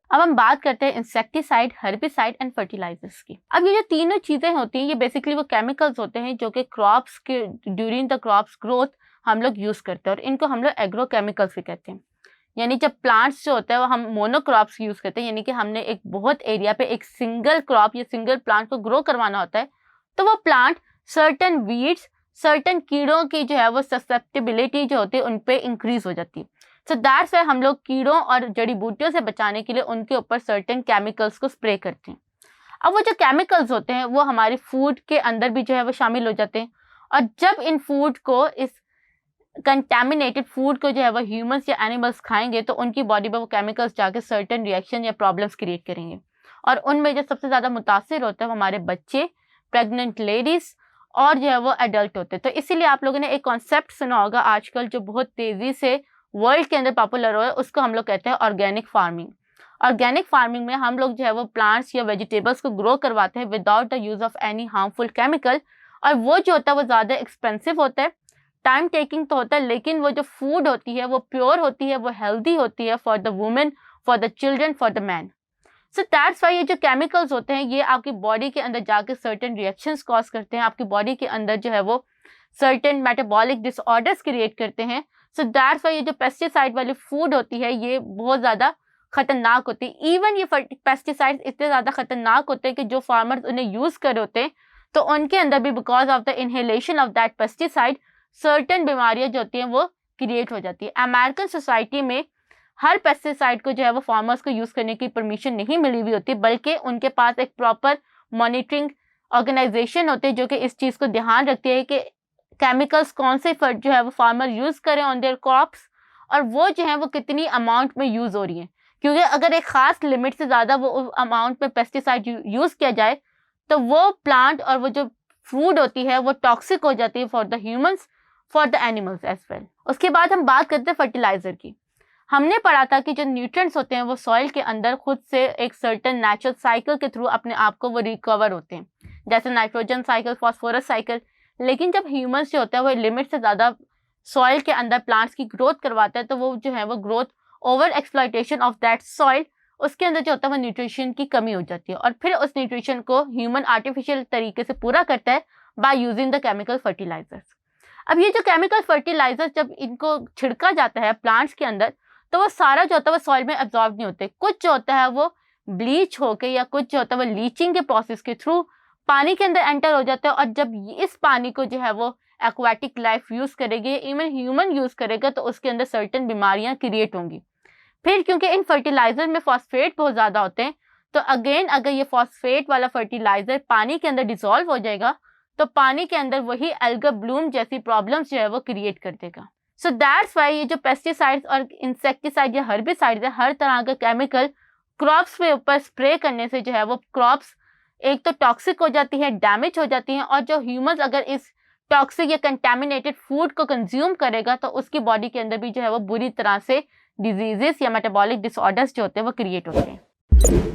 अब हम बात करते हैं इंसेक्टिसाइड, हर्बिसाइड एंड फर्टिलाइजर्स की। अब ये जो तीनों चीजें होती हैं ये बेसिकली वो केमिकल्स होते हैं जो कि क्रॉप्स के ड्यूरिंग द क्रॉप्स ग्रोथ हम लोग यूज करते हैं और इनको हम लोग एग्रो केमिकल्स भी कहते हैं। यानी जब प्लांट्स जो होता है वो हम मोनोक्रॉप्स यूज करते हैं, यानी कि हमने एक बहुत एरिया पे एक सिंगल क्रॉप या सिंगल प्लांट को ग्रो करवाना होता है, तो वो प्लांट सर्टन वीड्स, सर्टन कीड़ों की जो है वो ससेप्टेबिलिटी जो होती है उन पे इंक्रीज हो जाती है। सो दैट्स व्हाई हम लोग कीड़ों और जड़ी बूटियों से बचाने के लिए उनके ऊपर सर्टेन केमिकल्स को स्प्रे करते हैं। अब वो जो केमिकल्स होते हैं वो हमारे फूड के अंदर भी जो है वो शामिल हो जाते हैं, और जब इन फूड को, इस कंटेमिनेटेड फूड को जो है वो ह्यूमंस या एनिमल्स खाएंगे तो उनकी बॉडी में वो केमिकल्स जाके सर्टेन रिएक्शन या प्रॉब्लम्स क्रिएट करेंगे, और उनमें जो सबसे ज़्यादा मुतासिर होते हैं वो हमारे बच्चे, प्रेग्नेंट लेडीज और जो है वो एडल्ट होते हैं। तो इसीलिए आप लोगों ने एक कॉन्सेप्ट सुना होगा आजकल जो बहुत तेज़ी से वर्ल्ड के अंदर पॉपुलर हो है, उसको हम लोग कहते हैं ऑर्गेनिक फार्मिंग। ऑर्गेनिक फार्मिंग में हम लोग जो है वो प्लांट्स या वेजिटेबल्स को ग्रो करवाते हैं without the use of any harmful chemical, और वो जो होता है वो ज़्यादा एक्सपेंसिव होता है, टाइम टेकिंग तो होता है, लेकिन वो जो फूड होती है वो प्योर होती है, वो हेल्दी होती है for the women, for the children, for the man. So that's why ये जो केमिकल्स होते हैं ये आपकी बॉडी के अंदर जाके सर्टेन रिएक्शंस कॉज करते हैं, आपकी बॉडी के अंदर जो है वो सर्टेन मेटाबॉलिक डिसऑर्डर्स क्रिएट करते हैं। सो दैट्स वाई ये जो पेस्टिसाइड वाली फूड होती है ये बहुत ज़्यादा खतरनाक होती है। इवन ये पेस्टिसाइड्स इतने ज़्यादा खतरनाक होते हैं कि जो फार्मर्स उन्हें यूज़ कर होते हैं तो उनके अंदर भी because of the inhalation of that pesticide certain बीमारियां जो होती हैं वो क्रिएट हो जाती है। अमेरिकन सोसाइटी में हर पेस्टिसाइड को जो है वो फार्मर्स को यूज़ करने की परमिशन नहीं मिली हुई होती, बल्कि उनके पास एक प्रॉपर मॉनिटरिंग ऑर्गेनाइजेशन होती है जो कि इस चीज़ को ध्यान रखती है कि केमिकल्स कौन से जो है वो फार्मर यूज़ करें ऑन देयर क्रॉप्स, और वो जो है वो कितनी अमाउंट में यूज़ हो रही है, क्योंकि अगर एक ख़ास लिमिट से ज़्यादा वो अमाउंट में पेस्टिसाइड यूज़ किया जाए तो वो प्लांट और वो जो फूड होती है वो टॉक्सिक हो जाती है for the humans, for the animals as well. उसके बाद हम बात करते हैं फर्टिलाइजर की। हमने पढ़ा था कि जो न्यूट्रिएंट्स होते हैं वो सॉइल के अंदर खुद से एक सर्टेन नेचुरल साइकिल के थ्रू अपने आप को वो रिकवर होते हैं, जैसे नाइट्रोजन साइकिल, फॉस्फोरस साइकिल। लेकिन जब ह्यूमंस जो होता है वो लिमिट से ज़्यादा सॉइल के अंदर प्लांट्स की ग्रोथ करवाता है तो वो जो है वो growth over exploitation of that soil, उसके अंदर जो होता है वो न्यूट्रिशन की कमी हो जाती है, और फिर उस न्यूट्रिशन को ह्यूमन आर्टिफिशियल तरीके से पूरा करता है by using the chemical fertilisers. अब ये जो केमिकल फर्टिलाइजर जब इनको छिड़का जाता है प्लांट्स के अंदर तो वो सारा जो होता है वो सॉइल में एब्जॉर्ब नहीं होते, कुछ जो होता है वो ब्लीच होके या कुछ जो होता है वो लीचिंग के प्रोसेस के थ्रू पानी के अंदर एंटर हो जाता है, और जब इस पानी को जो है वो एक्वाटिक लाइफ यूज़ करेगी, इवन ह्यूमन यूज़ करेगा तो उसके अंदर सर्टेन बीमारियां क्रिएट होंगी। फिर क्योंकि इन फर्टिलाइजर में फॉस्फेट बहुत ज़्यादा होते हैं तो अगेन अगर ये फॉस्फेट वाला फर्टिलाइजर पानी के अंदर डिसॉल्व हो जाएगा तो पानी के अंदर वही एल्गा ब्लूम जैसी प्रॉब्लम्स जो है वो क्रिएट कर देगा। सो दैट्स वाई ये जो पेस्टिसाइड्स और इंसेक्टिसाइड या हर्बिसाइड्स है, हर तरह का केमिकल क्रॉप्स के ऊपर स्प्रे करने से जो है वो क्रॉप्स एक तो टॉक्सिक हो जाती है, डैमेज हो जाती हैं, और जो ह्यूमंस अगर इस टॉक्सिक या कंटेमिनेटेड फूड को कंज्यूम करेगा तो उसकी बॉडी के अंदर भी जो है वो बुरी तरह से डिजीजेस या मेटाबॉलिक डिसऑर्डर्स जो होते हैं वो क्रिएट होते हैं।